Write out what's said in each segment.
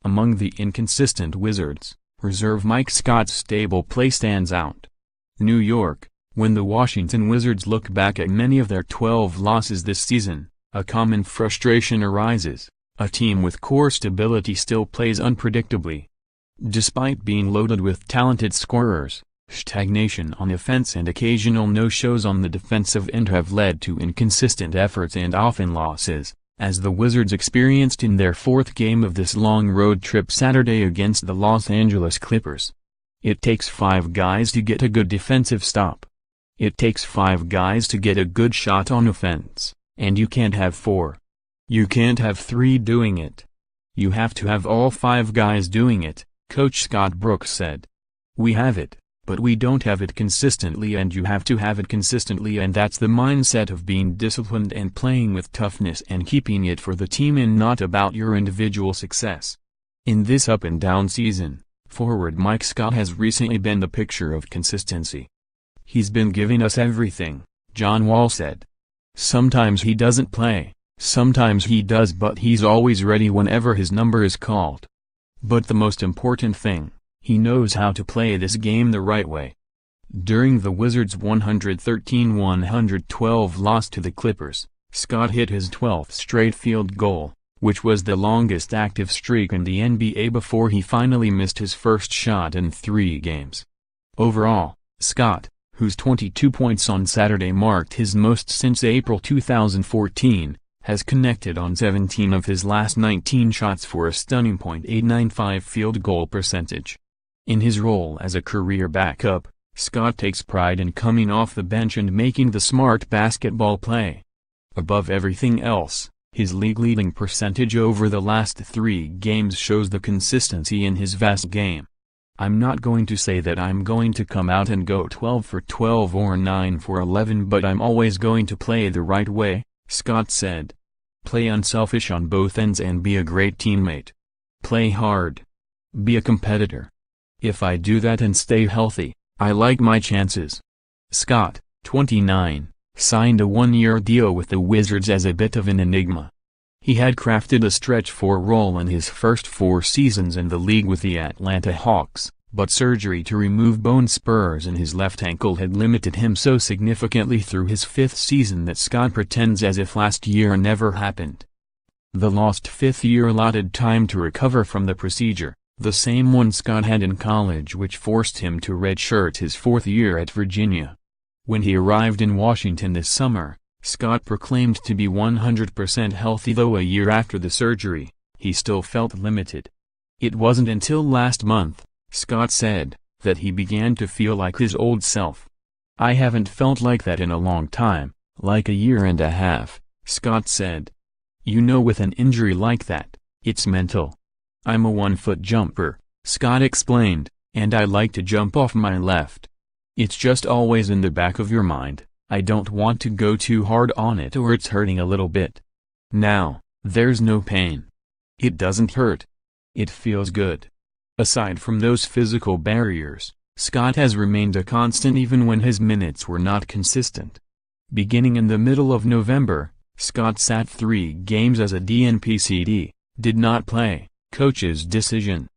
Among the inconsistent Wizards, reserve Mike Scott's stable play stands out. New York, when the Washington Wizards look back at many of their 12 losses this season, a common frustration arises: a team with core stability still plays unpredictably. Despite being loaded with talented scorers, stagnation on offense and occasional no-shows on the defensive end have led to inconsistent efforts and often losses, as the Wizards experienced in their fourth game of this long road trip Saturday against the Los Angeles Clippers. It takes 5 guys to get a good defensive stop. It takes 5 guys to get a good shot on offense, and you can't have 4. You can't have 3 doing it. You have to have all 5 guys doing it, Coach Scott Brooks said. We have it, but we don't have it consistently, and you have to have it consistently, and that's the mindset of being disciplined and playing with toughness and keeping it for the team and not about your individual success. In this up-and-down season, forward Mike Scott has recently been the picture of consistency. He's been giving us everything, John Wall said. Sometimes he doesn't play, sometimes he does, but he's always ready whenever his number is called. But the most important thing, he knows how to play this game the right way. During the Wizards' 113-112 loss to the Clippers, Scott hit his 12th straight field goal, which was the longest active streak in the NBA before he finally missed his first shot in 3 games. Overall, Scott, whose 22 points on Saturday marked his most since April 2014, has connected on 17 of his last 19 shots for a stunning .895 field goal percentage. In his role as a career backup, Scott takes pride in coming off the bench and making the smart basketball play. Above everything else, his league-leading percentage over the last 3 games shows the consistency in his vast game. I'm not going to say that I'm going to come out and go 12 for 12 or 9 for 11, but I'm always going to play the right way, Scott said. Play unselfish on both ends and be a great teammate. Play hard. Be a competitor. If I do that and stay healthy, I like my chances. Scott, 29, signed a 1-year deal with the Wizards as a bit of an enigma. He had crafted a stretch 4 role in his first 4 seasons in the league with the Atlanta Hawks, but surgery to remove bone spurs in his left ankle had limited him so significantly through his 5th season that Scott pretends as if last year never happened. The lost 5th year allotted time to recover from the procedure, the same one Scott had in college, which forced him to redshirt his 4th year at Virginia. When he arrived in Washington this summer, Scott proclaimed to be 100% healthy, though a year after the surgery, he still felt limited. It wasn't until last month, Scott said, that he began to feel like his old self. I haven't felt like that in a long time, like a year and a half, Scott said. You know, with an injury like that, it's mental. I'm a 1-foot jumper, Scott explained, and I like to jump off my left. It's just always in the back of your mind. I don't want to go too hard on it or it's hurting a little bit. Now, there's no pain. It doesn't hurt. It feels good. Aside from those physical barriers, Scott has remained a constant even when his minutes were not consistent. Beginning in the middle of November, Scott sat 3 games as a DNP/CD, did not play, coach's decision.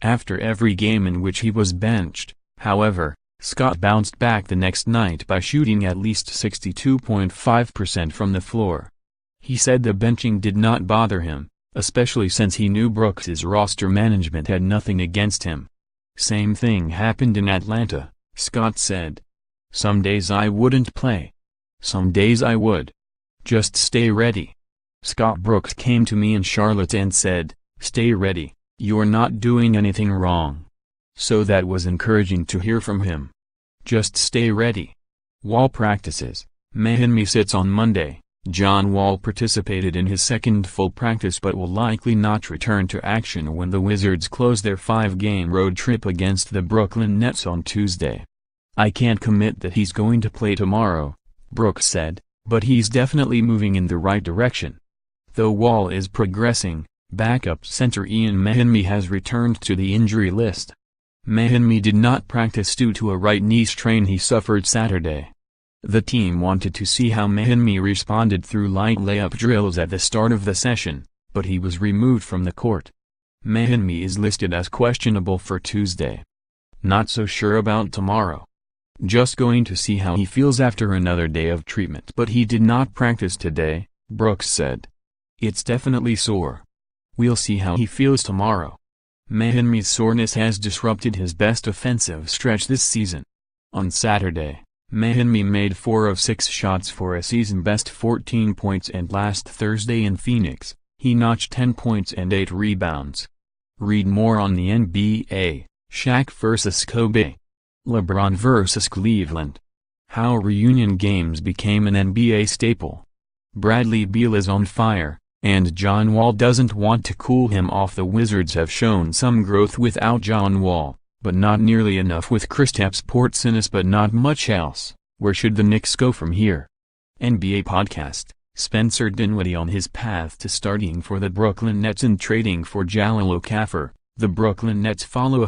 After every game in which he was benched, however, Scott bounced back the next night by shooting at least 62.5% from the floor. He said the benching did not bother him, especially since he knew Brooks's roster management had nothing against him. Same thing happened in Atlanta, Scott said. Some days I wouldn't play. Some days I would. Just stay ready. Scott Brooks came to me in Charlotte and said, "Stay ready, you're not doing anything wrong." So that was encouraging to hear from him. Just stay ready. Wall practices. Mahinmi sits on Monday. John Wall participated in his 2nd full practice but will likely not return to action when the Wizards close their 5-game road trip against the Brooklyn Nets on Tuesday. I can't commit that he's going to play tomorrow, Brooks said, but he's definitely moving in the right direction. Though Wall is progressing, backup center Ian Mahinmi has returned to the injury list. Mahinmi did not practice due to a right knee strain he suffered Saturday. The team wanted to see how Mahinmi responded through light layup drills at the start of the session, but he was removed from the court. Mahinmi is listed as questionable for Tuesday. Not so sure about tomorrow. Just going to see how he feels after another day of treatment. But he did not practice today, Brooks said. It's definitely sore. We'll see how he feels tomorrow. Mahinmi's soreness has disrupted his best offensive stretch this season. On Saturday, Mahinmi made 4 of 6 shots for a season-best 14 points, and last Thursday in Phoenix, he notched 10 points and 8 rebounds. Read more on the NBA, Shaq vs. Kobe. LeBron vs. Cleveland. How reunion games became an NBA staple. Bradley Beal is on fire, and John Wall doesn't want to cool him off. The Wizards have shown some growth without John Wall, but not nearly enough with Kristaps Porzingis, but not much else. Where should the Knicks go from here? NBA podcast, Spencer Dinwiddie on his path to starting for the Brooklyn Nets and trading for Jahlil Okafor. The Brooklyn Nets follow a